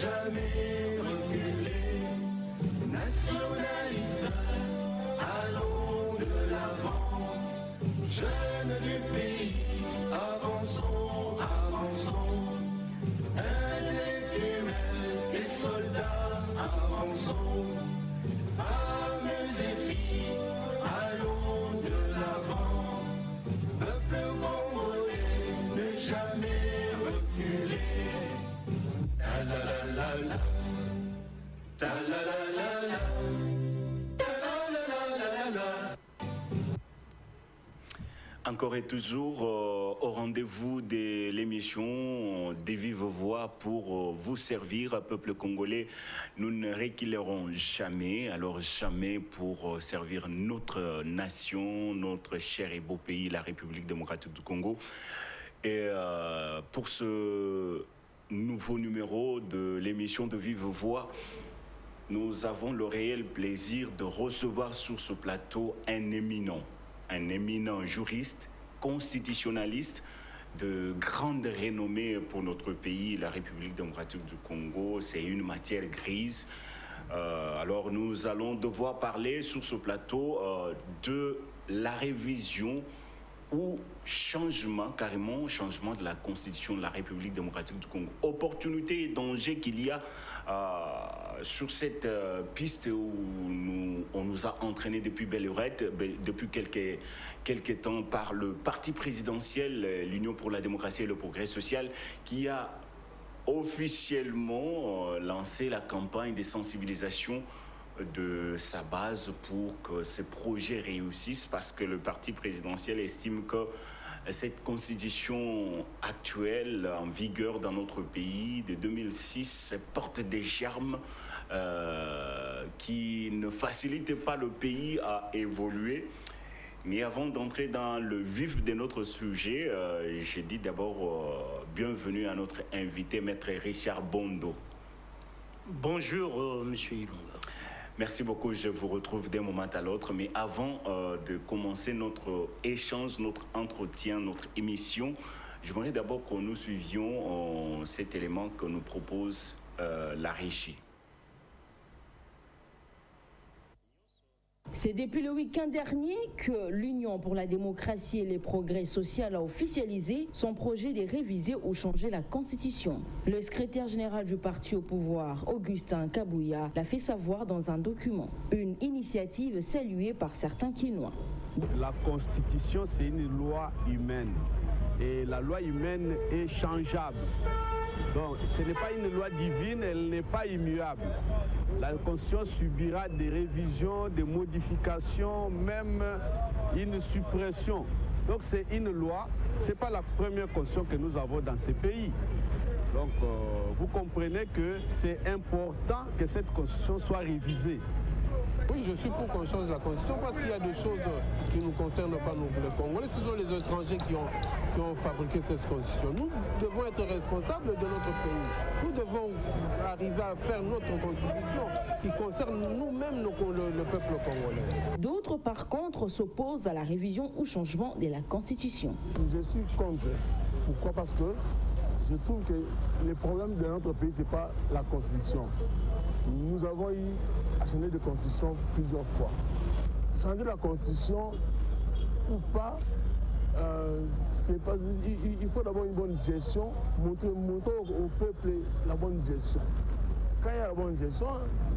jamais reculer. Nationalisme, allons de l'avant. Jeunes du pays, avançons, avançons. Intellectuels et soldats, avançons. Femmes et filles, allons de l'avant. Peuple congolais, ne jamais reculer. Ta la la la la, ta la la la la, ta la la la la la. Encore et toujours au rendez-vous de l'émission des Vives Voix pour vous servir, peuple congolais. Nous ne reculerons jamais, alors jamais pour servir notre nation, notre cher et beau pays, la République démocratique du Congo. Et pour ce nouveau numéro de l'émission de Vive Voix, nous avons le réel plaisir de recevoir sur ce plateau un éminent juriste, constitutionnaliste de grande renommée pour notre pays, la République démocratique du Congo. C'est une matière grise. Alors nous allons devoir parler sur ce plateau de la révision ou carrément changement de la constitution de la République démocratique du Congo. Opportunités et dangers qu'il y a sur cette piste où on nous a entraînés depuis belle lurette, depuis quelques temps par le parti présidentiel, l'Union pour la démocratie et le progrès social, qui a officiellement lancé la campagne de sensibilisation de sa base pour que ces projets réussissent, parce que le parti présidentiel estime que cette constitution actuelle en vigueur dans notre pays de 2006 porte des germes qui ne facilitent pas le pays à évoluer. Mais avant d'entrer dans le vif de notre sujet, je dis d'abord bienvenue à notre invité, Maître Richard Bondo. Bonjour, Monsieur Ilonga. Merci beaucoup, je vous retrouve d'un moment à l'autre. Mais avant de commencer notre échange, notre entretien, notre émission, j'aimerais d'abord que nous suivions cet élément que nous propose la régie. C'est depuis le week-end dernier que l'Union pour la démocratie et le progrès social a officialisé son projet de réviser ou changer la Constitution. Le secrétaire général du parti au pouvoir, Augustin Kabouya, l'a fait savoir dans un document. Une initiative saluée par certains Kinois. La Constitution, c'est une loi humaine. Et la loi humaine est changeable. Donc, ce n'est pas une loi divine, elle n'est pas immuable. La Constitution subira des révisions, des modifications, même une suppression. Donc, c'est une loi. Ce n'est pas la première Constitution que nous avons dans ces pays. Donc, vous comprenez que c'est important que cette Constitution soit révisée. Oui, je suis pour qu'on change la Constitution parce qu'il y a des choses qui ne nous concernent pas, nous, les Congolais. Ce sont les étrangers qui ont fabriqué cette Constitution. Nous devons être responsables de notre pays. Nous devons arriver à faire notre Constitution qui concerne nous-mêmes, le peuple congolais. D'autres, par contre, s'opposent à la révision ou changement de la Constitution. Je suis contre. Pourquoi? Parce que je trouve que le problème de notre pays, ce n'est pas la Constitution. Nous avons eu à changer de Constitution plusieurs fois. Changer la Constitution ou pas, il faut d'abord une bonne gestion, montrer au peuple la bonne gestion. Quand il y a la bonne gestion,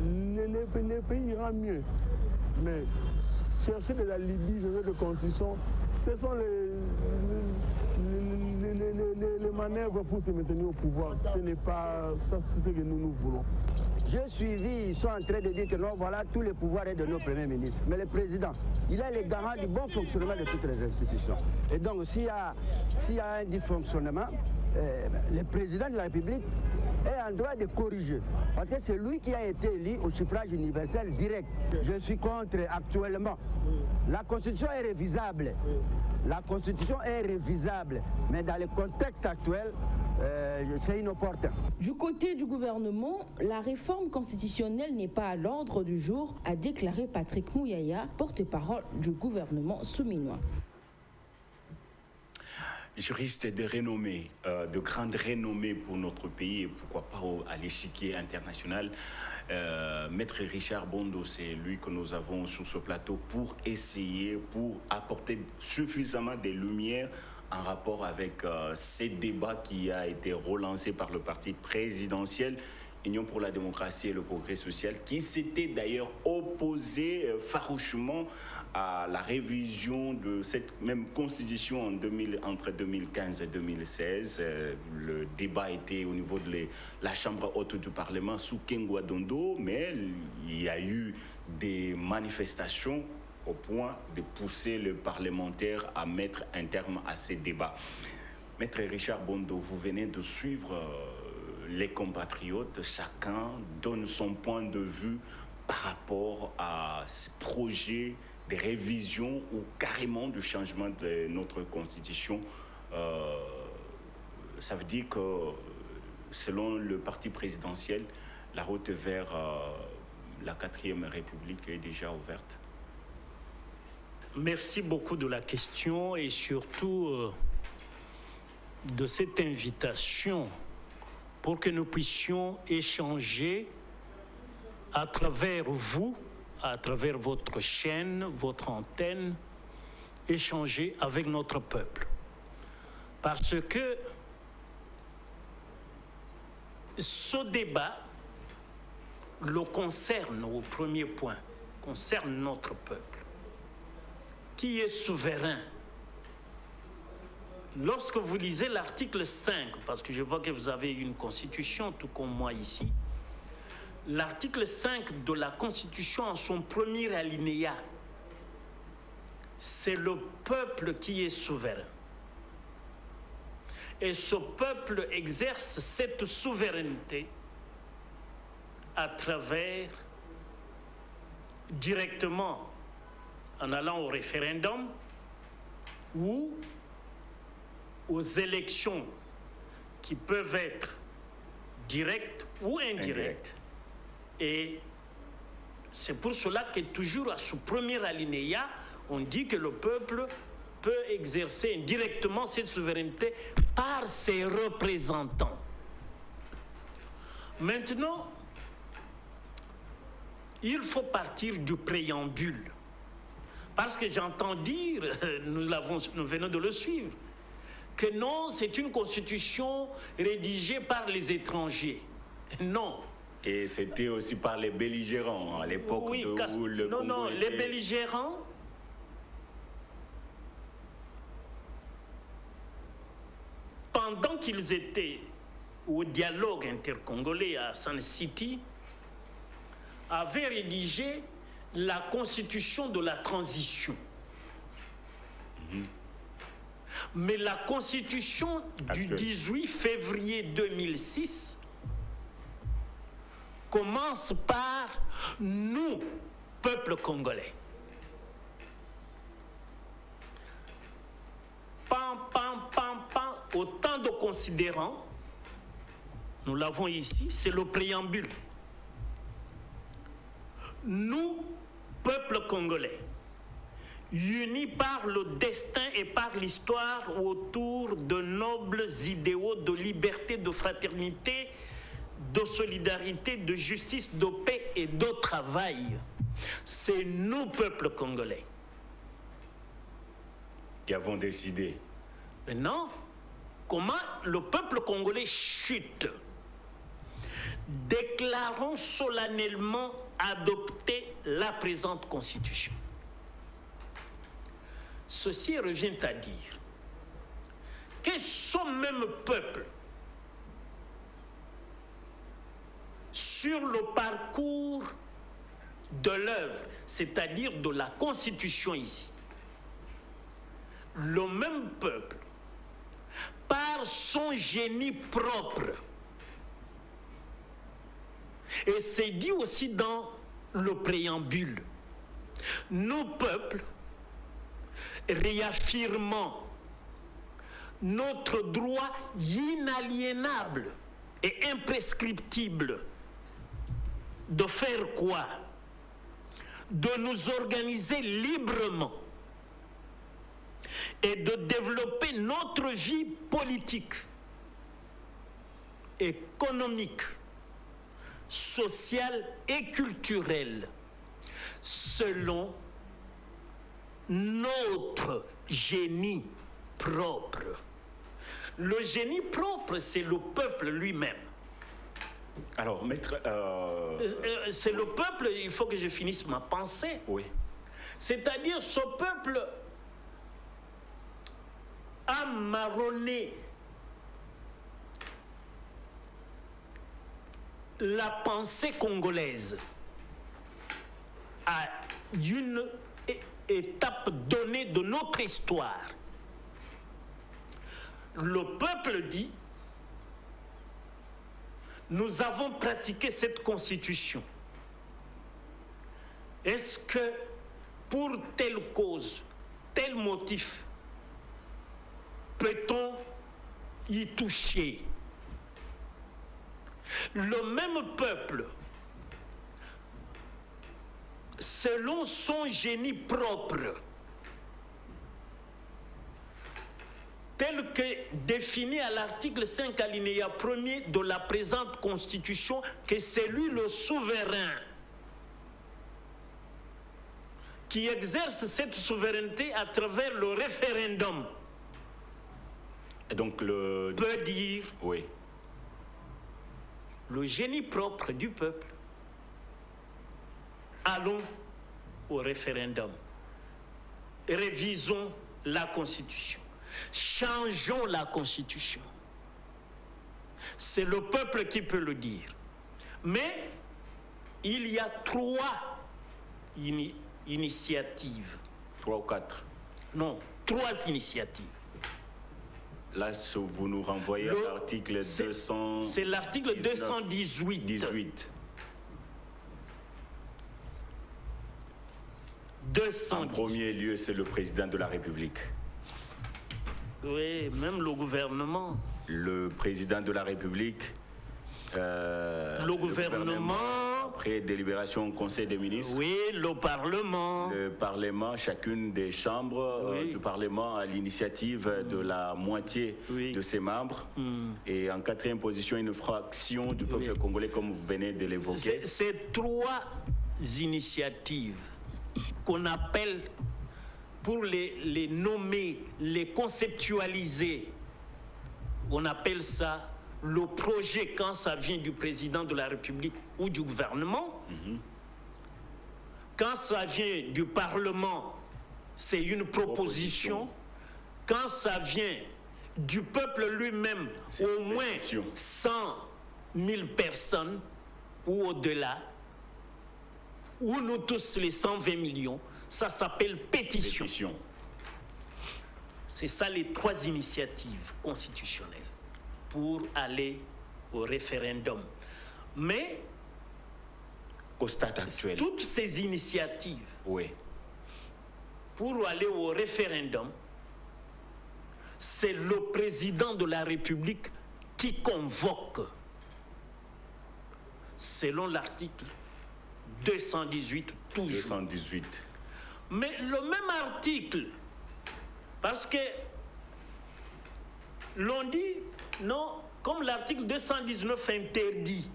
les pays ira mieux. Mais chercher des alibis, changer de Constitution, ce sont les manœuvres pour se maintenir au pouvoir. Ce n'est pas ça, c'est ce que nous voulons. J'ai suivi, ils sont en train de dire que non, voilà, tous les pouvoirs est de nos premiers ministres. Mais le président, il est le garant du bon fonctionnement de toutes les institutions. Et donc, s'il y a un dysfonctionnement, le président de la République est en droit de corriger. Parce que c'est lui qui a été élu au suffrage universel direct. Je suis contre actuellement. La Constitution est révisable. La Constitution est révisable. Mais dans le contexte actuel, c'est inopportun. Du côté du gouvernement, la réforme constitutionnelle n'est pas à l'ordre du jour, a déclaré Patrick Mouyaya, porte-parole du gouvernement souminois. juriste de renommée, de grande renommée pour notre pays et pourquoi pas à l'échiquier international. Maître Richard Bondo, c'est lui que nous avons sur ce plateau pour apporter suffisamment de lumière en rapport avec ces débats qui a été relancé par le parti présidentiel Union pour la démocratie et le progrès social, qui s'était d'ailleurs opposé farouchement à la révision de cette même constitution entre 2015 et 2016. Le débat était au niveau de la Chambre haute du Parlement sous Kengwa Dondo, mais il y a eu des manifestations au point de pousser le parlementaire à mettre un terme à ces débats. Maître Richard Bondo, vous venez de suivre les compatriotes, chacun donne son point de vue par rapport à ce projet de révision ou carrément du changement de notre constitution. Ça veut dire que, selon le parti présidentiel, la route vers la 4e République est déjà ouverte. Merci beaucoup de la question et surtout de cette invitation pour que nous puissions échanger à travers vous, à travers votre chaîne, votre antenne, échanger avec notre peuple. Parce que ce débat le concerne au premier point, concerne notre peuple, qui est souverain. Lorsque vous lisez l'article 5, parce que je vois que vous avez une constitution, tout comme moi ici, l'article 5 de la constitution en son premier alinéa, c'est le peuple qui est souverain. Et ce peuple exerce cette souveraineté à travers, directement, en allant au référendum ou aux élections qui peuvent être directes ou indirectes. Et c'est pour cela que toujours à ce premier alinéa, on dit que le peuple peut exercer indirectement cette souveraineté par ses représentants. Maintenant, il faut partir du préambule. Parce que j'entends dire, nous venons de le suivre, que non, c'est une constitution rédigée par les étrangers. Non. Et c'était aussi par les belligérants à l'époque où le Congo Non, était... les belligérants, pendant qu'ils étaient au dialogue intercongolais à Sun City, avaient rédigé la constitution de la transition. Mais la constitution du 18 février 2006 commence par nous, peuple congolais. Autant de considérants, nous l'avons ici, c'est le préambule. Nous, peuple congolais, unis par le destin et par l'histoire autour de nobles idéaux de liberté, de fraternité, de solidarité, de justice, de paix et de travail. C'est nous, peuple congolais, qui avons décidé. Maintenant, comment le peuple congolais chute? Déclarons solennellement adopter la présente constitution. Ceci revient à dire que ce même peuple, sur le parcours de l'œuvre, c'est-à-dire de la constitution ici, le même peuple, par son génie propre, et c'est dit aussi dans le préambule, nos peuples, réaffirmant notre droit inaliénable et imprescriptible de faire quoi? De nous organiser librement et de développer notre vie politique, économique, sociale et culturelle selon notre génie propre. Le génie propre, c'est le peuple lui-même. Alors, maître... C'est le peuple, il faut que je finisse ma pensée. Oui. C'est-à-dire, ce peuple a marronné la pensée congolaise à une étape donnée de notre histoire. Le peuple dit: nous avons pratiqué cette constitution. Est-ce que pour telle cause, tel motif, peut-on y toucher? Le même peuple, selon son génie propre, tel que défini à l'article 5 alinéa 1er de la présente Constitution, que c'est lui le souverain qui exerce cette souveraineté à travers le référendum. Et donc le... peut dire, oui, le génie propre du peuple, allons au référendum, révisons la Constitution, changeons la Constitution. C'est le peuple qui peut le dire. Mais il y a 3 initiatives. 3 ou 4. Non, 3 initiatives. Là, vous nous renvoyez à l'article 200... C'est l'article 218. 18. 218. En premier lieu, c'est le président de la République. Oui, même le gouvernement. Le président de la République... le gouvernement... Après délibération au Conseil des ministres. Oui, le Parlement. Le Parlement, chacune des chambres du Parlement a l'initiative de la moitié de ses membres. Et en 4e position, une fraction du peuple congolais, comme vous venez de l'évoquer. Ces 3 initiatives qu'on appelle, pour les nommer, les conceptualiser, on appelle ça le projet quand ça vient du président de la République ou du gouvernement. Quand ça vient du Parlement, c'est une proposition. Quand ça vient du peuple lui-même, au moins 100 000 personnes ou au-delà, ou nous tous les 120 millions, ça s'appelle pétition. C'est ça les 3 initiatives constitutionnelles pour aller au référendum. Mais au stade actuel, toutes ces initiatives pour aller au référendum, c'est le président de la République qui convoque, selon l'article 218 toujours. 218. Mais le même article, parce que l'on dit, non, comme l'article 219 interdit,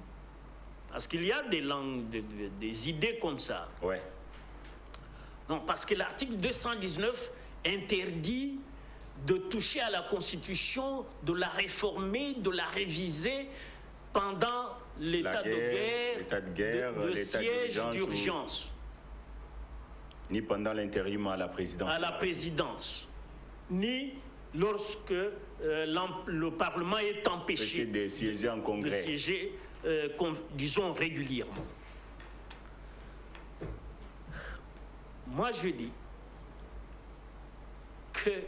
parce qu'il y a des langues, des idées comme ça. Ouais. Non, parce que l'article 219 interdit de toucher à la Constitution, de la réformer, de la réviser pendant l'état de guerre, de siège d'urgence. Ni pendant l'intérim à la présidence. À la présidence. Ni lorsque le Parlement est empêché de siéger en congrès. De siéger, disons, régulièrement. Moi, je dis que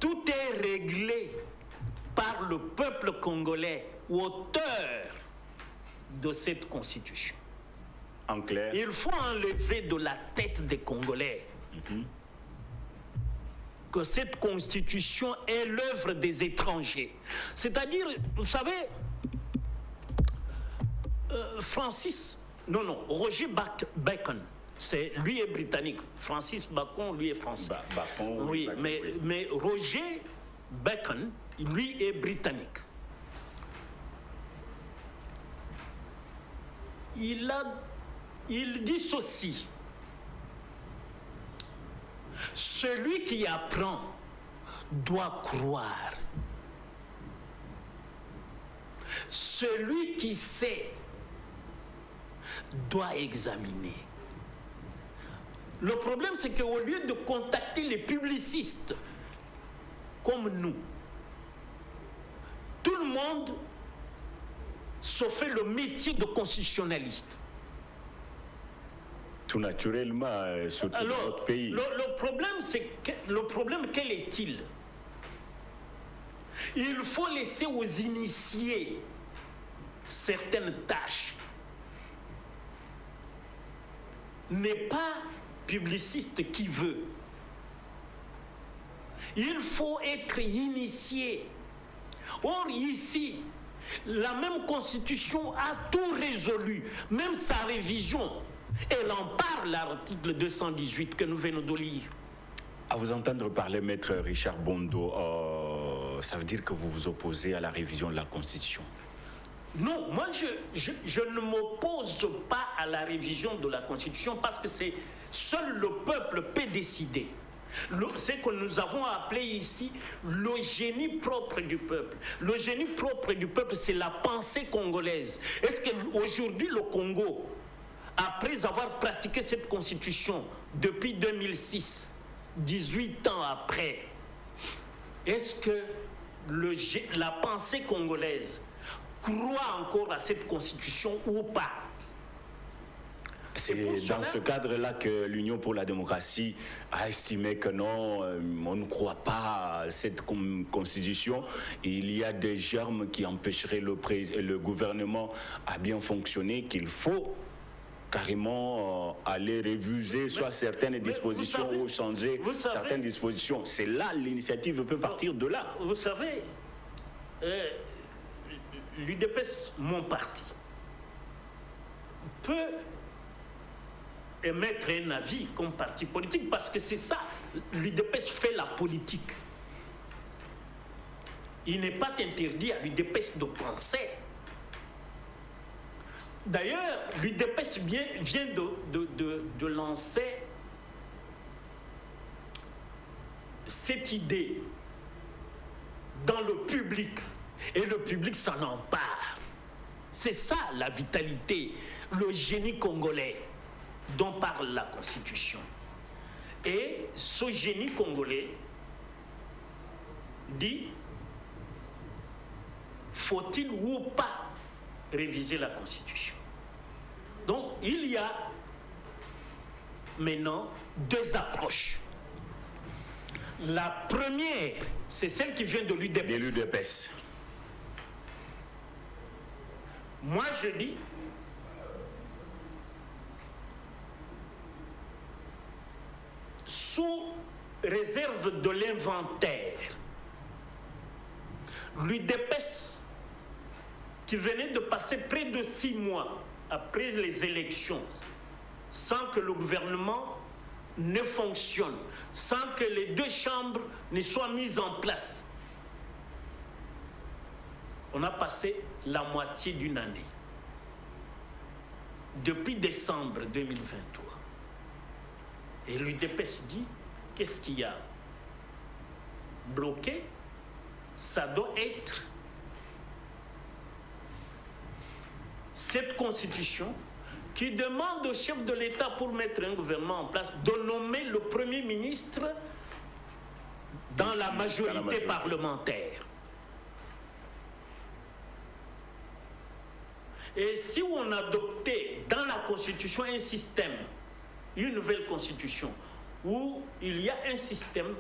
tout est réglé par le peuple congolais, auteur de cette constitution. En clair. Il faut enlever de la tête des Congolais que cette constitution est l'œuvre des étrangers. C'est-à-dire, vous savez, Roger Bacon, Lui est britannique. Francis Bacon, lui est français. Bacon, oui, Bacon, mais Roger Bacon, lui est britannique. Il dit ceci: celui qui apprend doit croire. Celui qui sait doit examiner. Le problème, c'est qu'au lieu de contacter les publicistes comme nous, tout le monde se fait le métier de constitutionnaliste. Tout naturellement, surtout dans notre pays. Le problème, quel est-il? Il faut laisser aux initiés certaines tâches. N'est pas publiciste qui veut. Il faut être initié. Or, ici, la même Constitution a tout résolu, même sa révision. Elle en parle, l'article 218 que nous venons de lire. À vous entendre parler, maître Richard Bondo, ça veut dire que vous vous opposez à la révision de la Constitution? Non, moi je ne m'oppose pas à la révision de la Constitution parce que seul le peuple peut décider. C'est que nous avons appelé ici le génie propre du peuple. Le génie propre du peuple, c'est la pensée congolaise. Est-ce qu'aujourd'hui le Congo, après avoir pratiqué cette Constitution depuis 2006, 18 ans après, est-ce que la pensée congolaise croit encore à cette Constitution ou pas? C'est dans ce cadre-là que l'Union pour la démocratie a estimé que non, on ne croit pas à cette Constitution. Il y a des germes qui empêcheraient le gouvernement à bien fonctionner, qu'il faut carrément aller réviser soit certaines dispositions ou changer certaines dispositions. C'est là, l'initiative peut partir de là. Vous savez, l'UDPS, mon parti, peut émettre un avis comme parti politique parce que c'est ça, l'UDPS fait la politique. Il n'est pas interdit à l'UDPS de penser. D'ailleurs, l'UDPS vient de lancer cette idée dans le public et le public s'en empare. C'est ça la vitalité, le génie congolais dont parle la Constitution. Et ce génie congolais dit: faut-il ou pas réviser la Constitution? Donc il y a maintenant deux approches. La première, c'est celle qui vient de l'UDPS. Moi je dis, sous réserve de l'inventaire, l'UDPS, qui venait de passer près de 6 mois après les élections, sans que le gouvernement ne fonctionne, sans que les 2 chambres ne soient mises en place. On a passé la moitié d'une année. Depuis décembre 2023. Et l'UDPS dit, qu'est-ce qu'il y a bloqué? Ça doit être cette constitution qui demande au chef de l'État, pour mettre un gouvernement en place, de nommer le Premier ministre dans la majorité parlementaire. Et si on adoptait dans la Constitution un système, une nouvelle Constitution, où il y a un système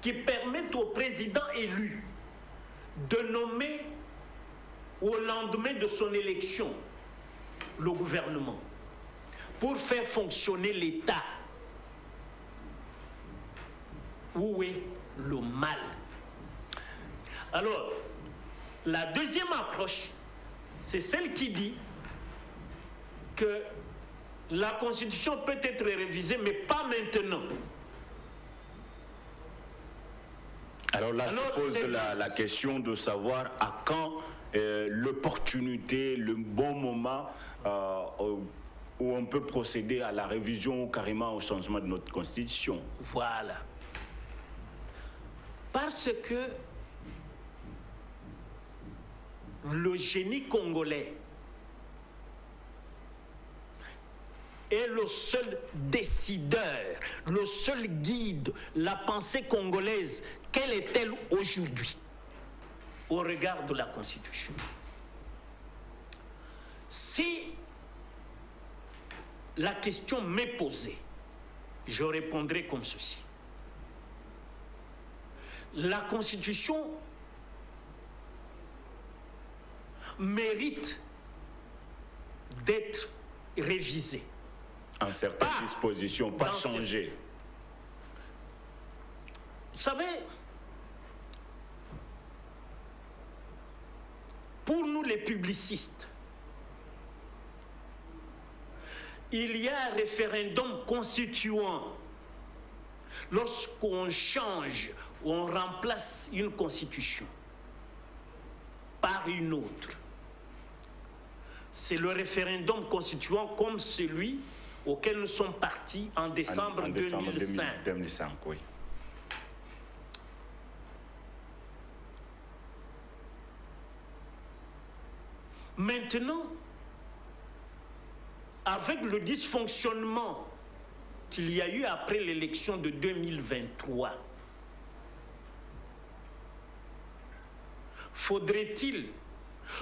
qui permet au président élu de nommer au lendemain de son élection le gouvernement pour faire fonctionner l'État, où est le mal? Alors, la deuxième approche, c'est celle qui dit que la Constitution peut être révisée, mais pas maintenant. Alors là, se pose la question de savoir à quand l'opportunité, le bon moment où on peut procéder à la révision ou carrément au changement de notre Constitution. Voilà. Parce que le génie congolais est le seul décideur, le seul guide, la pensée congolaise, quelle est-elle aujourd'hui au regard de la Constitution? Si la question m'est posée, je répondrai comme ceci. La Constitution mérite d'être révisée. En certaines dispositions, pas changées. Vous savez, pour nous les publicistes, il y a un référendum constituant. Lorsqu'on change, on remplace une constitution par une autre. C'est le référendum constituant comme celui auquel nous sommes partis en décembre 2005. 2005, oui. Maintenant, avec le dysfonctionnement qu'il y a eu après l'élection de 2023, faudrait-il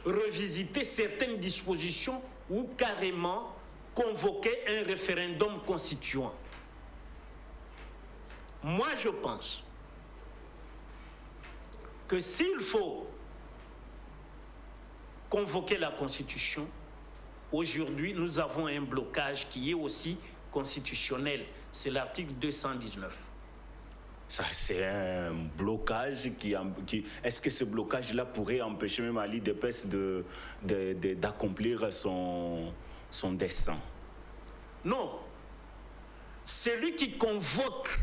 revisiter certaines dispositions ou carrément convoquer un référendum constituant? Moi, je pense que s'il faut convoquer la Constitution, aujourd'hui, nous avons un blocage qui est aussi constitutionnel. C'est l'article 219. Ça, c'est un blocage qui est-ce que ce blocage-là pourrait empêcher même Ali Depes d'accomplir son dessein? Non. Celui qui convoque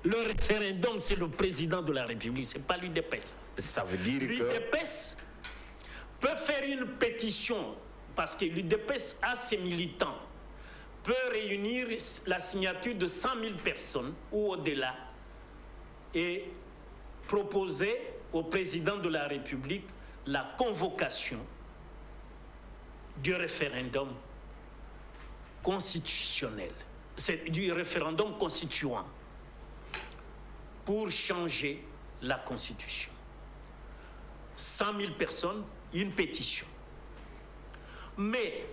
le référendum, c'est le président de la République, c'est pas l'UDPS. Ça veut dire que l'UDPS peut faire une pétition, parce que l'UDPS a ses militants, peut réunir la signature de 100 000 personnes ou au-delà et proposer au président de la République la convocation du référendum constitutionnel, c'est du référendum constituant pour changer la Constitution. 100 000 personnes, une pétition. Mais,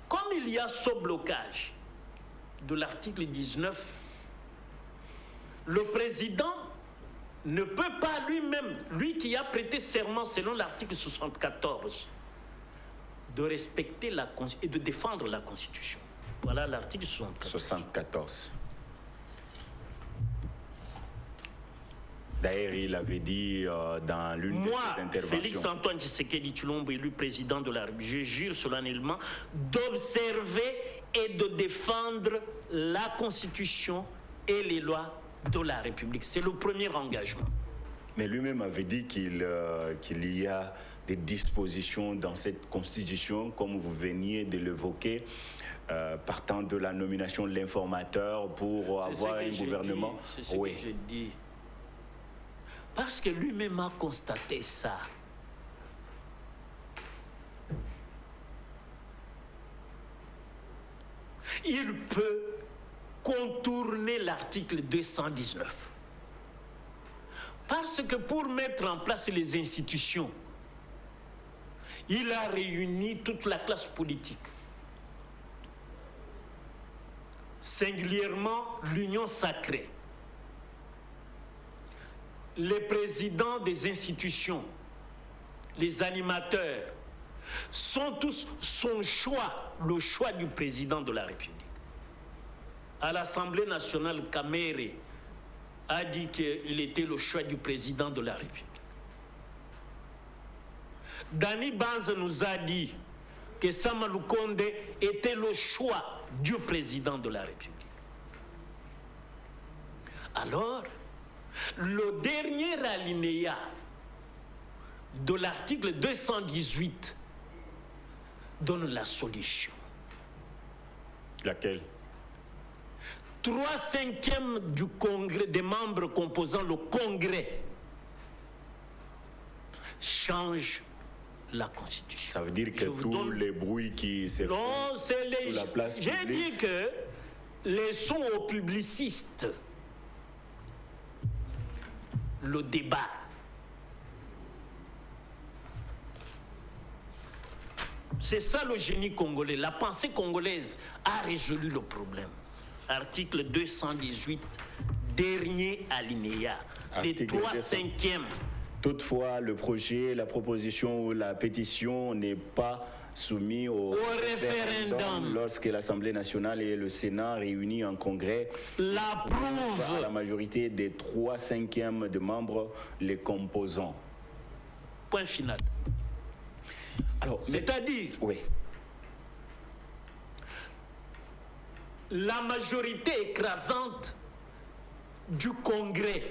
comme il y a ce blocage de l'article 19, le président ne peut pas lui-même, lui qui a prêté serment selon l'article 74, de respecter et de défendre la Constitution. Voilà l'article 74. D'ailleurs, il avait dit dans l'une de ses interventions... Moi, Félix-Antoine Tshisekedi Tshilombo, élu président de la République, je jure solennellement d'observer et de défendre la Constitution et les lois de la République. C'est le premier engagement. Mais lui-même avait dit qu'il y a des dispositions dans cette Constitution, comme vous veniez de l'évoquer, partant de la nomination de l'informateur pour avoir un gouvernement. C'est ce que je dis. Parce que lui-même a constaté ça. Il peut contourner l'article 219. Parce que pour mettre en place les institutions, il a réuni toute la classe politique. Singulièrement l'Union sacrée. Les présidents des institutions, les animateurs, sont tous son choix, le choix du président de la République. À l'Assemblée nationale, Kamere a dit qu'il était le choix du président de la République. Dani Banz nous a dit que Sama Lukonde était le choix du président de la République. Alors, le dernier alinéa de l'article 218 donne la solution. Laquelle? 3/5 du Congrès, des membres composant le Congrès, change la Constitution. Ça veut dire que tous les bruits qui se non, c'est les... la place J'ai publique. dit que laissons aux publicistes le débat. C'est ça le génie congolais. La pensée congolaise a résolu le problème. Article 218, dernier alinéa. Les Article 3/5. Toutefois, le projet, la proposition ou la pétition n'est pas soumis au référendum lorsque l'Assemblée nationale et le Sénat réunis en congrès l'approuvent à la majorité des 3/5 de membres les composants. Point final. Alors, c'est-à-dire, oui. La majorité écrasante du Congrès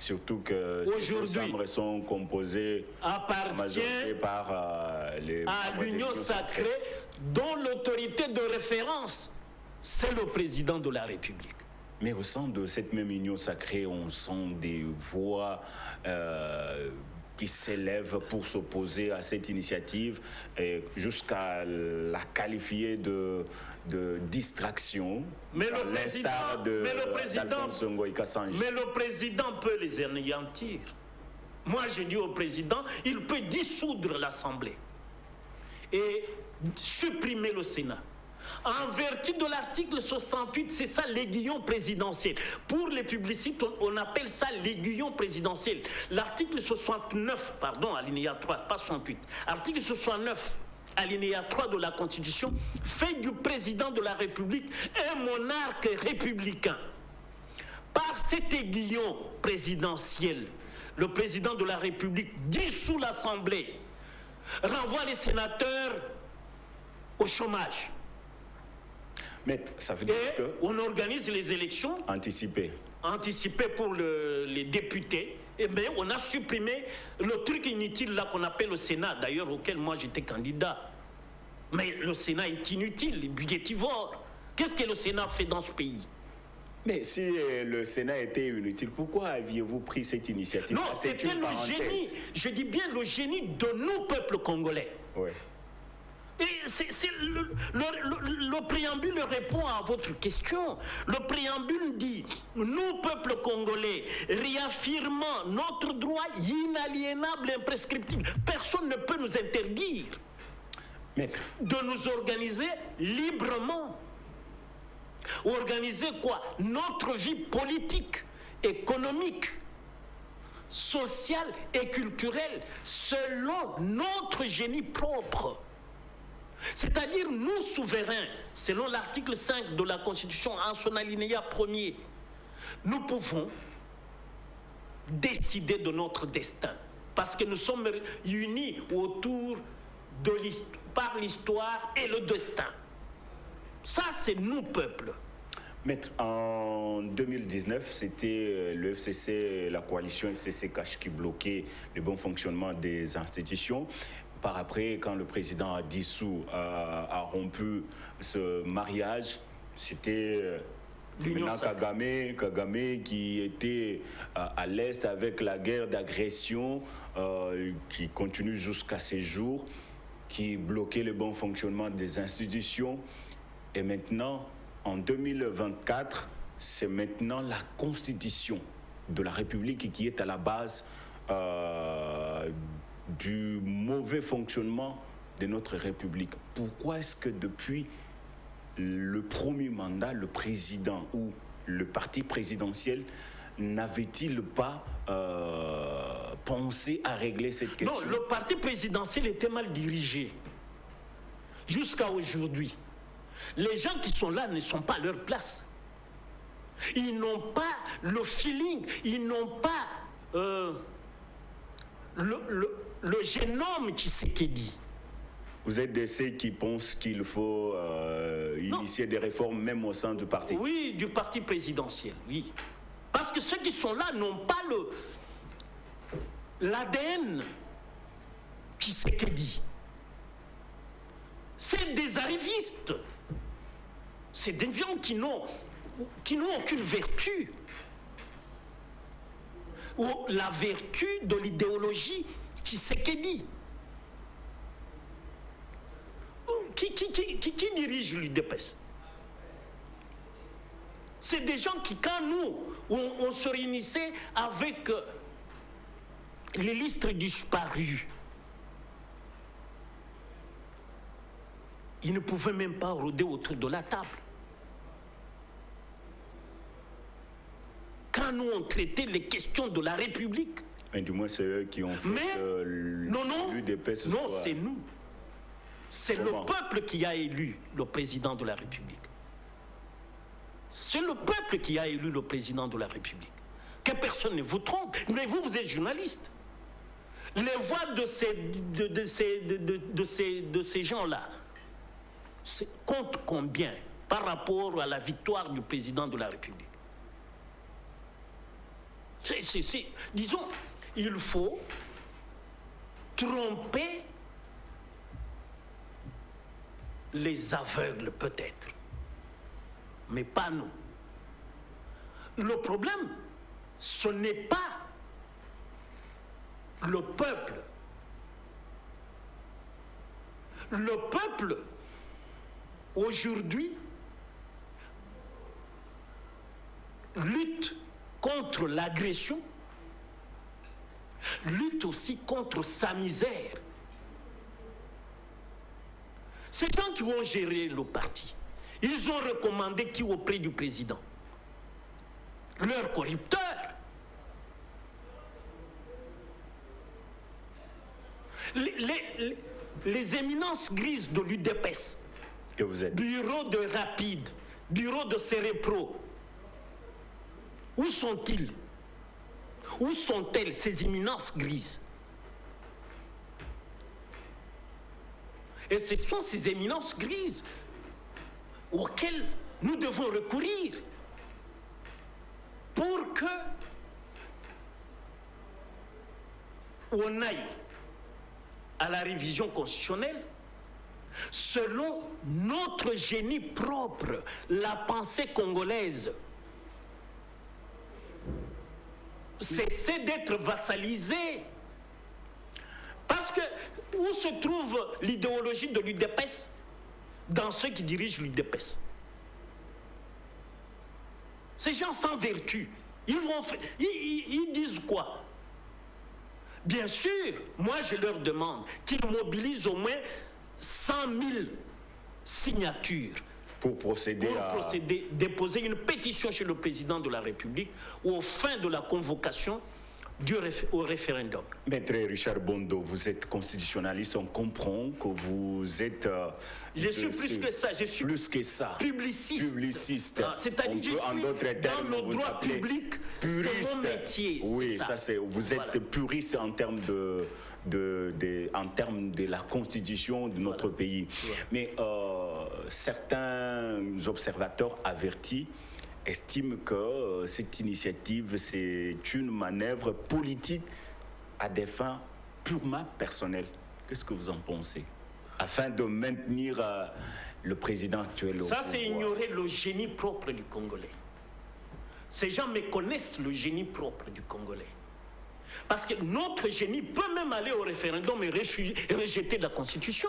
Surtout que ces deux chambres sont composées appartient par les à l'union sacrée dont l'autorité de référence, c'est le président de la République. Mais au sein de cette même union sacrée, on sent des voix qui s'élèvent pour s'opposer à cette initiative et jusqu'à la qualifier de distraction. Mais le président peut les anéantir. Moi, je dis au président, il peut dissoudre l'Assemblée et supprimer le Sénat. En vertu de l'article 68, c'est ça l'aiguillon présidentiel. Pour les publicistes, on appelle ça l'aiguillon présidentiel. L'article 69, pardon, alinéa 3, pas 68. Article 69, alinéa 3 de la Constitution, fait du président de la République un monarque républicain. Par cet aiguillon présidentiel, le président de la République dissout l'Assemblée, renvoie les sénateurs au chômage. Mais ça veut dire que on organise les élections anticipées pour les députés. Et bien, on a supprimé le truc inutile là qu'on appelle le Sénat, d'ailleurs auquel moi j'étais candidat. Mais le Sénat est inutile, budgétivore. Qu'est-ce que le Sénat fait dans ce pays? Mais si le Sénat était inutile, pourquoi aviez-vous pris cette initiative? Non, c'était le génie, je dis bien le génie de nous, peuple congolais. Ouais. Et le préambule répond à votre question. Le préambule dit, nous, peuple congolais, réaffirmant notre droit inaliénable et imprescriptible, personne ne peut nous interdire de nous organiser librement. Organiser quoi? Notre vie politique, économique, sociale et culturelle selon notre génie propre. C'est-à-dire nous souverains, selon l'article 5 de la Constitution, en son alinéa premier, nous pouvons décider de notre destin. Parce que nous sommes unis autour de par l'histoire et le destin. Ça, c'est nous, peuple. Maître, en 2019, c'était le FCC, la coalition FCC-CACH qui bloquait le bon fonctionnement des institutions. Par après, quand le président a dissous, a rompu ce mariage, c'était Kagame qui était à l'Est avec la guerre d'agression qui continue jusqu'à ces jours, qui bloquait le bon fonctionnement des institutions. Et maintenant, en 2024, c'est maintenant la Constitution de la République qui est à la base du mauvais fonctionnement de notre République. Pourquoi est-ce que depuis le premier mandat, le président ou le parti présidentiel n'avait-il pas pensé à régler cette question? Non, le parti présidentiel était mal dirigé. Jusqu'à aujourd'hui. Les gens qui sont là ne sont pas à leur place. Ils n'ont pas le feeling, ils n'ont pas le génome qui s'est dit. Vous êtes de ceux qui pensent qu'il faut initier des réformes même au sein du parti? Oui, du parti présidentiel, oui. Parce que ceux qui sont là n'ont pas l'ADN qui s'est dit. C'est des arrivistes. C'est des gens qui n'ont aucune vertu. Ou la vertu de l'idéologie qui s'est dit. Qui dirige l'UDPS? C'est des gens qui, quand nous, on se réunissait avec les listes disparues, ils ne pouvaient même pas rôder autour de la table. Quand nous, on traitait les questions de la République. Mais du moins, c'est eux qui ont fait l'UDPS. Non, c'est nous. C'est le peuple qui a élu le président de la République. C'est le peuple qui a élu le président de la République. Que personne ne vous trompe. Mais vous êtes journaliste. Les voix de ces gens-là comptent combien par rapport à la victoire du président de la République? Disons, il faut tromper les aveugles peut-être, mais pas nous. Le problème, ce n'est pas le peuple. Le peuple, aujourd'hui, lutte contre l'agression, lutte aussi contre sa misère. Ces gens qui ont géré le parti, ils ont recommandé qui auprès du président? Leurs corrupteurs. Les éminences grises de l'UDPS, que vous êtes. Bureau de Rapide, bureau de Cérépro, où sont-ils? Où sont-elles, ces éminences grises? Et ce sont ces éminences grises auxquelles nous devons recourir pour que on aille à la révision constitutionnelle selon notre génie propre, la pensée congolaise. Cesser d'être vassalisé. Parce que où se trouve l'idéologie de l'UDPS? Dans ceux qui dirigent l'UDPS. Ces gens sans vertu, ils disent quoi? Bien sûr, moi je leur demande qu'ils mobilisent au moins 100 000 signatures pour procéder déposer une pétition chez le président de la République aux fins de la convocation au référendum. Maître Richard Bondo, vous êtes constitutionnaliste, on comprend que vous êtes... je suis plus que ça, je suis plus que ça. Publiciste. C'est-à-dire que je suis dans le droit public, c'est mon métier. Oui, vous êtes puriste en termes de la constitution de notre pays. Voilà. Mais certains observateurs avertis estiment que cette initiative, c'est une manœuvre politique à des fins purement personnelles. Qu'est-ce que vous en pensez? Afin de maintenir le président actuel au pouvoir. Ça, c'est ignorer le génie propre du Congolais. Ces gens méconnaissent le génie propre du Congolais. Parce que notre génie peut même aller au référendum et rejeter la Constitution.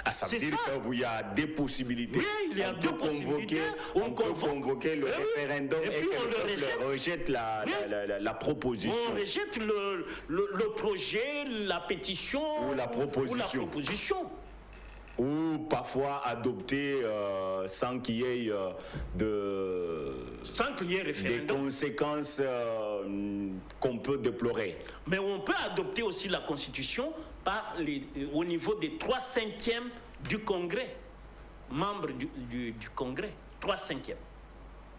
Ah, ça veut dire qu'il y a des possibilités. Oui, il y a deux possibilités. On peut convoquer le référendum et que le peuple rejette la proposition. On rejette le projet, la pétition ou la proposition. Ou parfois adopter sans qu'il y ait des conséquences qu'on peut déplorer. Mais on peut adopter aussi la Constitution au niveau des 3/5 du Congrès, membres du Congrès, 3/5.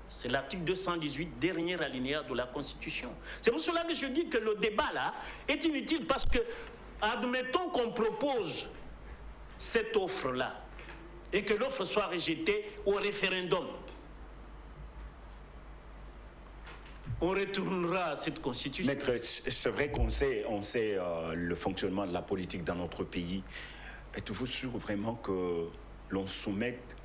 C'est l'article 218, dernier alinéa de la Constitution. C'est pour cela que je dis que le débat là est inutile parce que Admettons qu'on propose cette offre-là et que l'offre soit rejetée au référendum. On retournera à cette constitution. Maître, c'est vrai qu'on sait, le fonctionnement de la politique dans notre pays. Êtes-vous sûr vraiment que l'on soumette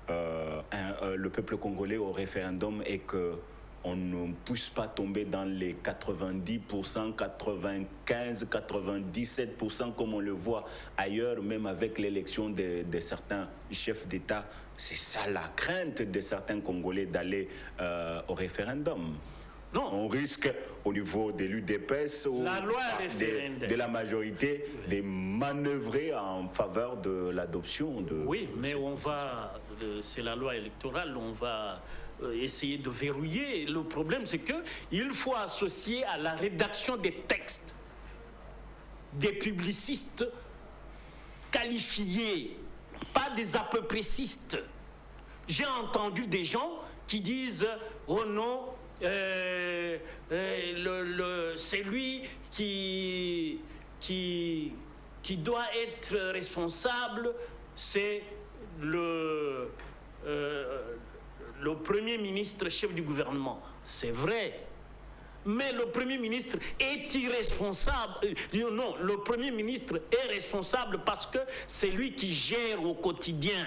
le peuple congolais au référendum et qu'on ne puisse pas tomber dans les 90%, 95%, 97% comme on le voit ailleurs, même avec l'élection de certains chefs d'État? C'est ça la crainte de certains Congolais d'aller au référendum. Non. On risque, au niveau de l'UDPS ou de la majorité, de manœuvrer en faveur de l'adoption de... Oui, mais on va... C'est la loi électorale, on va essayer de verrouiller. Le problème, c'est qu'il faut associer à la rédaction des textes des publicistes qualifiés, pas des à-peu-pressistes. J'ai entendu des gens qui disent « Oh non, c'est lui qui doit être responsable, c'est le Premier ministre, chef du gouvernement. » C'est vrai. Mais le Premier ministre est irresponsable. Non, le Premier ministre est responsable parce que c'est lui qui gère au quotidien.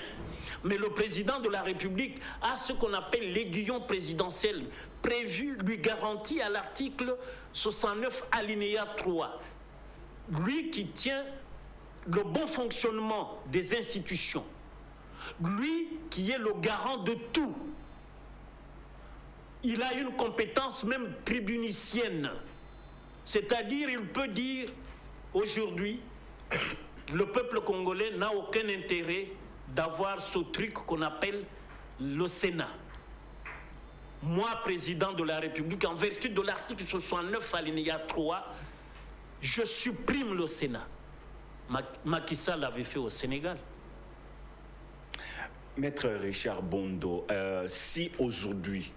Mais le président de la République a ce qu'on appelle l'aiguillon présidentiel prévu, lui garanti à l'article 69 alinéa 3. Lui qui tient le bon fonctionnement des institutions. Lui qui est le garant de tout. Il a une compétence même tribunicienne. C'est-à-dire, il peut dire, aujourd'hui, le peuple congolais n'a aucun intérêt d'avoir ce truc qu'on appelle le Sénat. Moi, président de la République, en vertu de l'article 69 alinéa 3, je supprime le Sénat. Macky Sall l'avait fait au Sénégal. Maître Richard Bondo, si aujourd'hui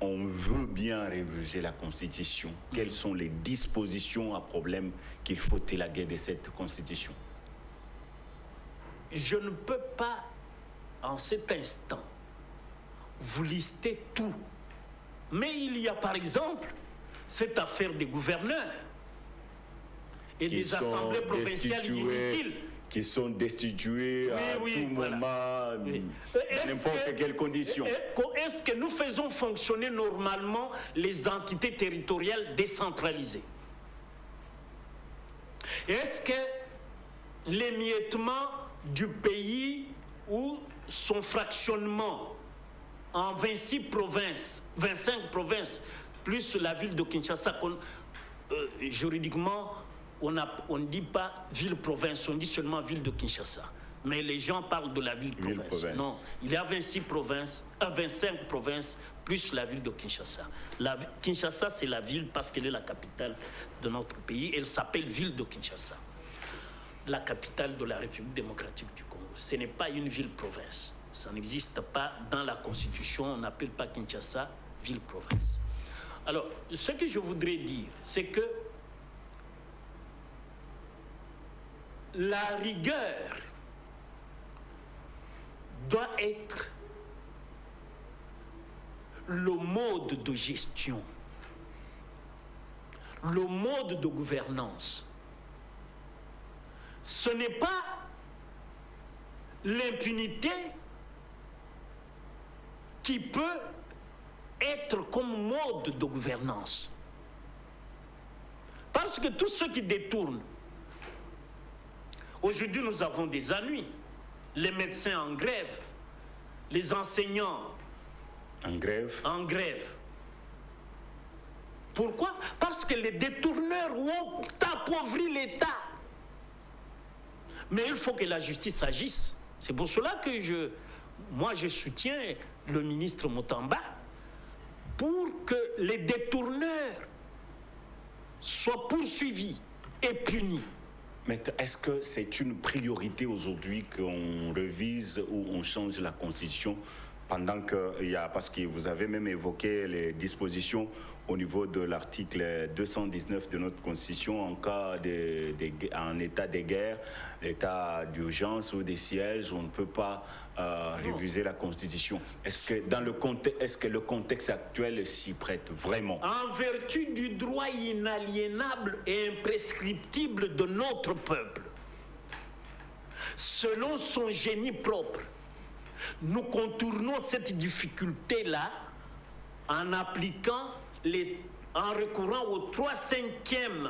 on veut bien réviser la Constitution, quelles sont les dispositions à problème qu'il faut élaguer de cette Constitution? Je ne peux pas, en cet instant, vous lister tout. Mais il y a par exemple cette affaire des gouverneurs et des assemblées provinciales inutiles. Qui sont destitués à tout moment, n'importe quelle condition. Est-ce que nous faisons fonctionner normalement les entités territoriales décentralisées? Est-ce que l'émiettement du pays ou son fractionnement en 26 provinces, 25 provinces, plus la ville de Kinshasa, juridiquement, on ne dit pas ville-province, on dit seulement ville de Kinshasa. Mais les gens parlent de la ville-province. Non, il y a 26 provinces, 25 provinces, plus la ville de Kinshasa. Kinshasa, c'est la ville parce qu'elle est la capitale de notre pays. Elle s'appelle ville de Kinshasa, la capitale de la République démocratique du Congo. Ce n'est pas une ville-province. Ça n'existe pas dans la Constitution. On n'appelle pas Kinshasa ville-province. Alors, ce que je voudrais dire, c'est que la rigueur doit être le mode de gestion, le mode de gouvernance. Ce n'est pas l'impunité qui peut être comme mode de gouvernance. Parce que tous ceux qui détournent, aujourd'hui, nous avons des ennuis. Les médecins en grève, les enseignants en grève. Pourquoi? Parce que les détourneurs ont appauvri l'État. Mais il faut que la justice agisse. C'est pour cela que je soutiens le ministre Mutamba pour que les détourneurs soient poursuivis et punis. Mais est-ce que c'est une priorité aujourd'hui qu'on révise ou on change la Constitution pendant qu'il y a, parce que vous avez même évoqué les dispositions au niveau de l'article 219 de notre Constitution, en cas en état de guerre, état d'urgence ou des sièges, on ne peut pas réviser la Constitution. Est-ce que le contexte actuel s'y prête vraiment? En vertu du droit inaliénable et imprescriptible de notre peuple, selon son génie propre, nous contournons cette difficulté-là en recourant aux 3/5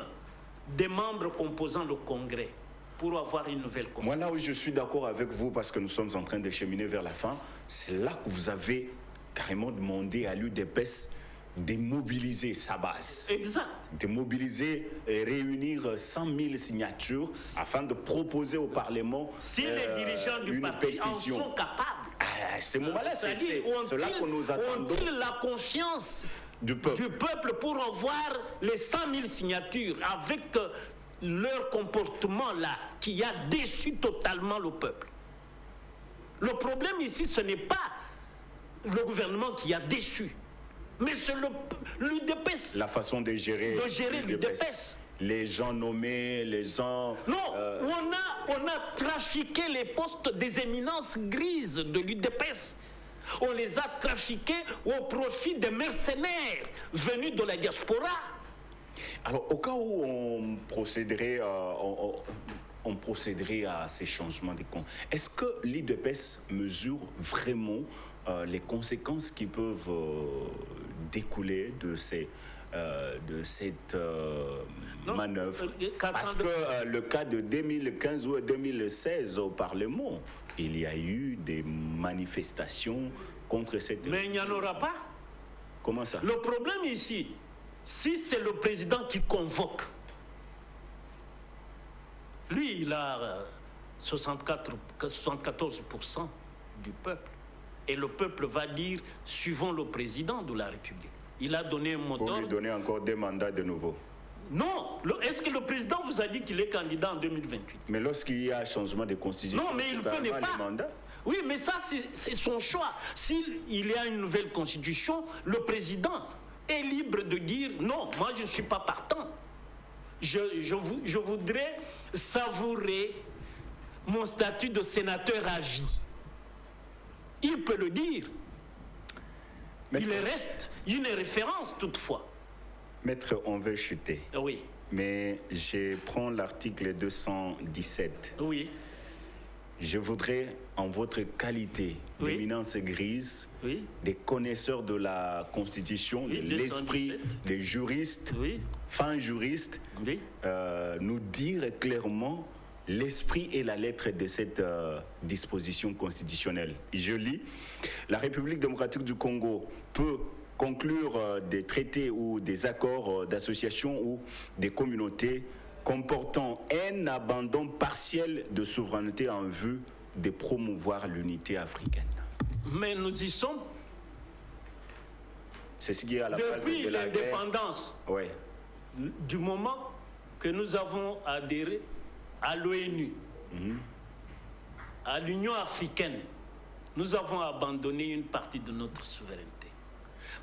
des membres composant le Congrès pour avoir une nouvelle Constitution. Moi, là où je suis d'accord avec vous, parce que nous sommes en train de cheminer vers la fin, c'est là que vous avez carrément demandé à l'UDPS de mobiliser sa base. Exact. De mobiliser et réunir 100 000 signatures afin de proposer au Parlement si les dirigeants du parti pétition. En sont capables. À ce moment-là, c'est là que nous attendons. Ont-ils la confiance du peuple pour avoir les 100 000 signatures avec leur comportement-là qui a déçu totalement le peuple? Le problème ici, ce n'est pas le gouvernement qui a déçu, mais c'est l'UDPS. La façon de gérer l'UDPS. Les gens nommés, les gens... Non, on a trafiqué les postes des éminences grises de l'UDPS. On les a trafiqués au profit des mercenaires venus de la diaspora. Alors, au cas où on procéderait à ces changements de comptes, est-ce que l'UDPS mesure vraiment les conséquences qui peuvent découler de cette manœuvre? Parce que le cas de 2015 ou 2016 au Parlement, il y a eu des manifestations contre cette... Mais il n'y en aura pas. Comment ça? Le problème ici, si c'est le président qui convoque, lui, il a 74% du peuple. Et le peuple va dire, suivons le président de la République. Il a donné un mot d'ordre. Pour lui donner encore des mandats de nouveau. Non. Est-ce que le président vous a dit qu'il est candidat en 2028? Mais lorsqu'il y a un changement de constitution, non, mais il ne connaît pas. Oui, mais ça, c'est son choix. S'il y a une nouvelle constitution, le président est libre de dire non, moi je ne suis pas partant. Je voudrais savourer mon statut de sénateur à vie. Il peut le dire. Il reste une référence toutefois. Maître, on veut chuter. Oui. Mais je prends l'article 217. Oui. Je voudrais, en votre qualité d'éminence grise, des connaisseurs de la Constitution, de l'esprit, des juristes, fins juristes, nous dire clairement l'esprit et la lettre de cette disposition constitutionnelle. Je lis, la République démocratique du Congo peut conclure des traités ou des accords d'association ou des communautés comportant un abandon partiel de souveraineté en vue de promouvoir l'unité africaine. Mais nous y sommes. C'est ce qui est à la base de la l'indépendance. Oui. Du moment que nous avons adhéré à l'ONU, à l'Union africaine, nous avons abandonné une partie de notre souveraineté.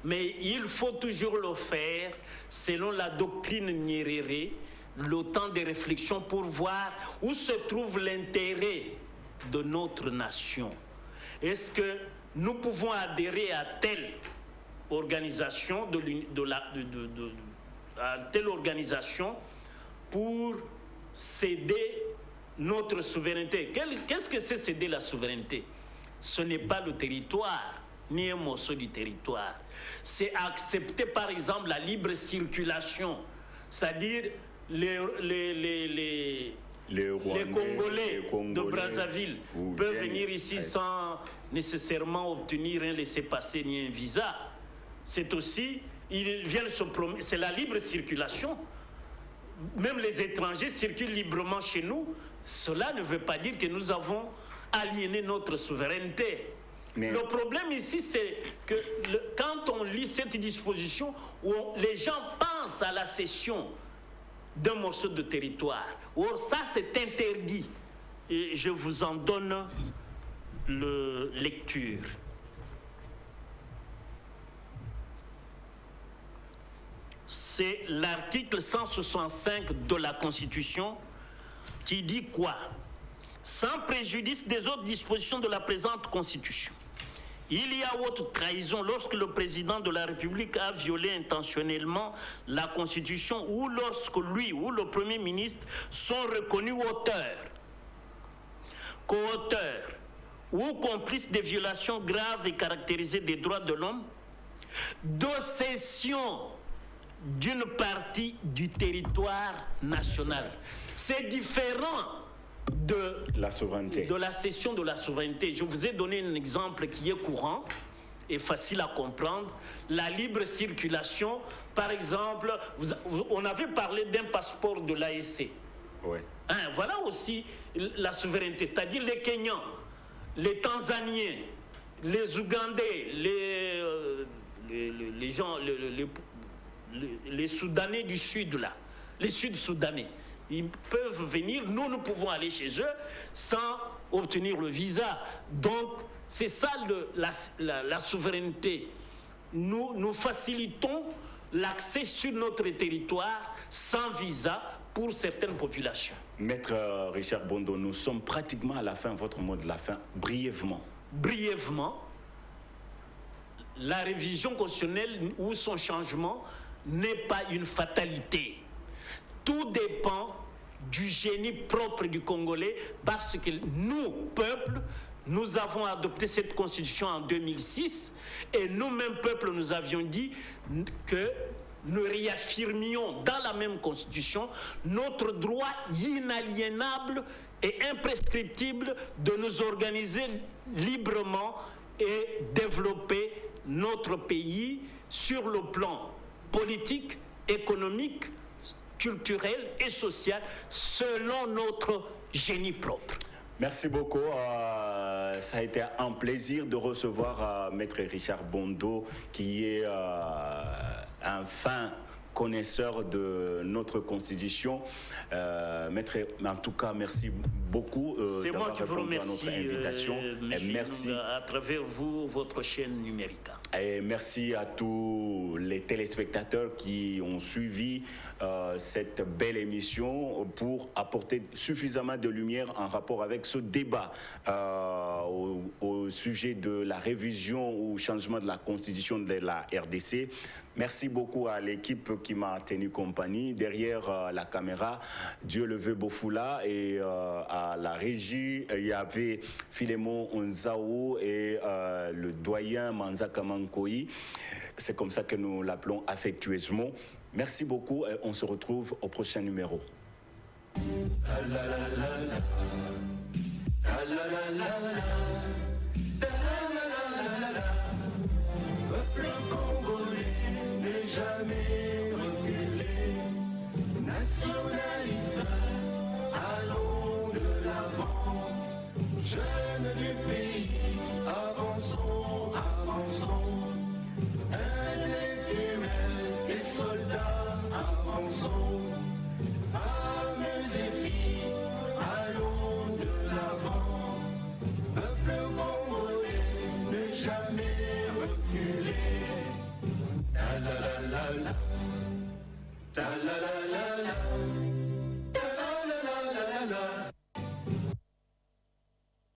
Mais il faut toujours le faire selon la doctrine Nyerere, le temps de réflexion pour voir où se trouve l'intérêt de notre nation. Est-ce que nous pouvons adhérer à telle organisation, à telle organisation pour céder notre souveraineté? Qu'est-ce que c'est céder la souveraineté? Ce n'est pas le territoire, ni un morceau du territoire. C'est accepter par exemple la libre circulation, c'est-à-dire les Congolais de Brazzaville peuvent venir ici sans nécessairement obtenir un laissez-passer ni un visa. C'est aussi, ils viennent se promener, c'est la libre circulation. Même les étrangers circulent librement chez nous. Cela ne veut pas dire que nous avons aliéné notre souveraineté. Mais le problème ici, c'est que quand on lit cette disposition, les gens pensent à la cession d'un morceau de territoire. Or, ça, c'est interdit. Et je vous en donne lecture. c'est l'article 165 de la Constitution qui dit quoi? Sans préjudice des autres dispositions de la présente Constitution, il y a haute trahison lorsque le président de la République a violé intentionnellement la Constitution ou lorsque lui ou le Premier ministre sont reconnus auteurs, co-auteurs ou complices des violations graves et caractérisées des droits de l'homme, de cession d'une partie du territoire national. C'est différent de la souveraineté. De la cession de la souveraineté. Je vous ai donné un exemple qui est courant et facile à comprendre. La libre circulation, par exemple, on avait parlé d'un passeport de l'AEC. Ouais. Voilà aussi la souveraineté, c'est-à-dire les Kenyans, les Tanzaniens, les Ougandais, les gens, les Soudanais du Sud, là, les Sud-Soudanais. Ils peuvent venir, nous pouvons aller chez eux sans obtenir le visa. Donc, c'est ça la souveraineté. Nous facilitons l'accès sur notre territoire sans visa pour certaines populations. Maître Richard Bondo, nous sommes pratiquement à la fin, votre mot de la fin, brièvement. Brièvement, la révision constitutionnelle ou son changement n'est pas une fatalité. Tout dépend du génie propre du Congolais parce que nous, peuple, nous avons adopté cette constitution en 2006 et nous-mêmes, peuple, nous avions dit que nous réaffirmions dans la même constitution notre droit inaliénable et imprescriptible de nous organiser librement et développer notre pays sur le plan politique, économique, culturel et social selon notre génie propre. Merci beaucoup. Ça a été un plaisir de recevoir Maître Richard Bondo, qui est un fin connaisseur de notre Constitution. Maître, en tout cas, merci beaucoup d'avoir répondu à notre invitation. Monsieur, merci à travers vous, votre chaîne numérique. Et merci à tous les téléspectateurs qui ont suivi cette belle émission pour apporter suffisamment de lumière en rapport avec ce débat au sujet de la révision ou changement de la constitution de la RDC. Merci beaucoup à l'équipe qui m'a tenu compagnie. Derrière la caméra, Dieu le veut Bofoula, et à la régie, il y avait Philémon Onzaou et le doyen Manzaka Mankoyi. C'est comme ça que nous l'appelons affectueusement. Merci beaucoup et on se retrouve au prochain numéro. Peuple congolais n'est jamais reculé. Nationalisme, allons de l'avant. Jeunes du pays, avançons, avançons. Intellectuels et soldats, avançons. Femmes et filles, allons de l'avant. Peuple congolais n'est jamais reculé. Ta la la la la, ta la la la la.